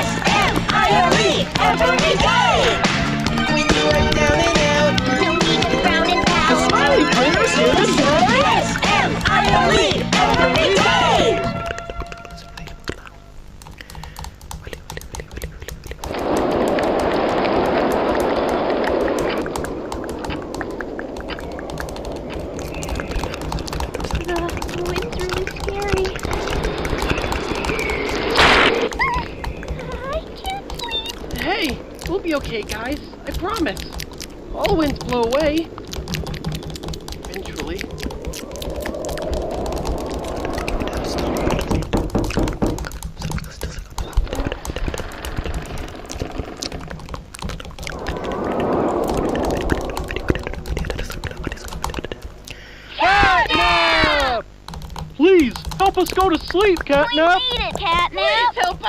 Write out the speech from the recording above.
S-M-I-L-E, every day! When you are down and out, No need to frown and pout. the smiley player's here to say, S-M-I-L-E, every day! The wind's really scary. I can't sleep. Hey, we'll be okay, guys. I promise. All winds blow away. Eventually. Catnap! Please, help us go to sleep, Catnap! We need it, Catnap. Please help